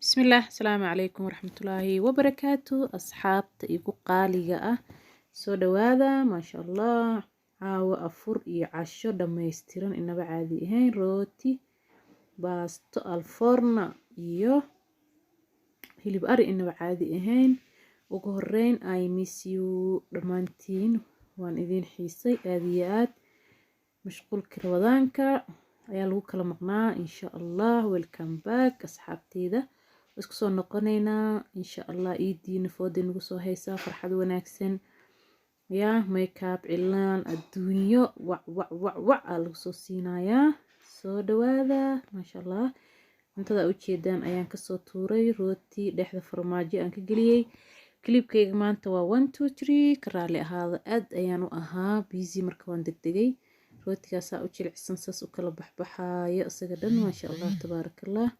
بسم الله السلام عليكم ورحمة الله وبركاته أصحابta igu qaaliga ah soo dhawaada maasha Allah caawa afur iyo casho dhammaystiran inaba caadi ahayn rooti baasto alforna iyo hilib ari inaba caadi ahayn ugu horeyn I miss you dhamaantiin waan idin xiisay aad iyo aad mashquulka Ramadaanka ayaa lagu kala maqnaa insha Allah welcome back asxaabteyda isku soo noqonaynaa insha Allah iidiina fooda nagu soo haysaa farxad wanaagsan ya makeup cilaan adduunyo wac lagu soo siinayaa soo dhawaada maasha Allah cuntada u jeedaan ayaan ka soo tuuray rooti dhexda farmaajo aan ka galiyay clipkayga maanta waa 1 2 3 ka raali ahaada aad ayaan u ahaa busy marka waan degdegay rootigaas u jilicsan saas u kala baxbaxaayo isaga dhan maasha Allah tabaarakallah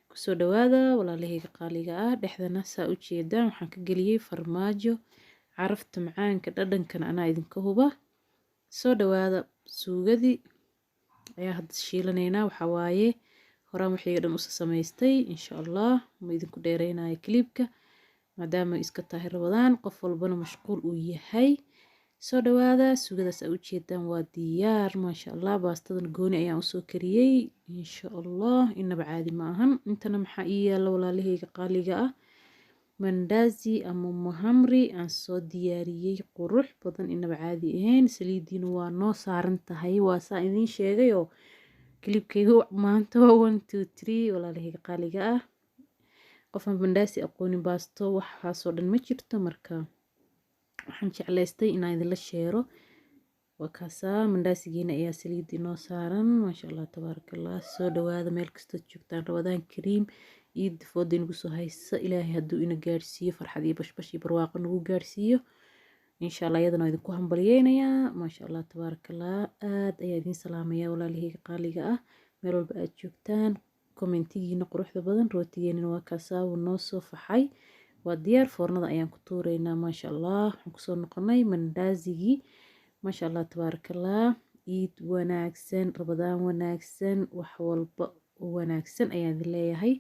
kusoo dhawaada walaalahayga qaaliga ah dhexdana saa u jeedaan waxaan ka galiyay farmaajo carafta macaanka dhadhankan anaa idinka huba soo dhawaada suugadii ayaa hadda shiilanaynaa waxa waaye horaan wixii dhan u samaystay insha Allah ma idinku dheereynayo clipka maadaama iska tahay Ramadaan qof walbana mashquul uu yahay soo dhawaada suugadaas u jeedaan waa diyaar maasha Allah baastadan gooni ayaan u soo kariyay insha Allah inaba caadi ma ahan intana maxaa ii yaala walaalahayga qaaliga ah mandazi ama muhamri aan soo diyaariyay qurux badan inaba caadi ahayn saliidiina waa noo saaran tahay waa saa idin sheegay oo clipkayga maanta waa 1 2 3 walaalahayga qaaliga ah qofan mandazi aqoonin baasto waxaasoo dhan ma jirto marka waxaan jeclaystay inaan idinla sheero waa kaasaa mandaazigiina ayaa saliidii noo saaran maasha Allah tabaarakallah soo dhawaada meel kastoo joogtaan Ramadaan kariim iid fooda inagu soo haysa ilaahay hadduu ina gaarsiiyo farxad iyo bashbash iyo barwaaqo nagu gaarsiiyo insha Allah iyadana idinku hambaliyeynayaa maasha Allah tabaarakallah aad ayaa idin salaamaya walaalahayga qaaliga ah meel walba aad joogtaan commentigiina quruxda badan rootigeena waa kaasaa wuu noo soo faxay waa diyaar foornada ayaan ku tuureynaa maasha Allah waxaan ku soo noqonay mandaazigii maasha Allah tabaarakallah iid wanaagsan Ramadaan wanaagsan wax walba wanaagsan ayaan leeyahay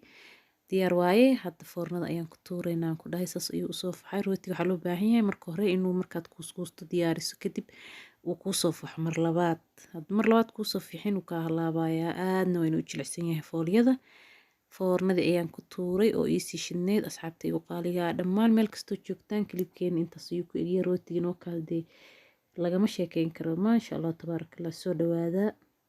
diyaar waaye hadda foornada ayaan ku tuureynaa ku dhahay saas ayuu u soo faxay rootiga waxa loo baahan yahay marka hore inuu markaad kuuskuusto diyaariso kadib uu ku soo faxo mar labaad ku soo fixin uu ka halaabayaa aadna waa inuu jilicsan yahay foolyada foornadii ayaan ku tuuray oo ii sii shidneed asxaabtay u qaaliga dhammaan meel kastoo joogtaan clipkeena intaas ayuu ku egiyay rootigan oo kale lagama sheekeyn karo maasha Allah tabaarakallah soo dhawaada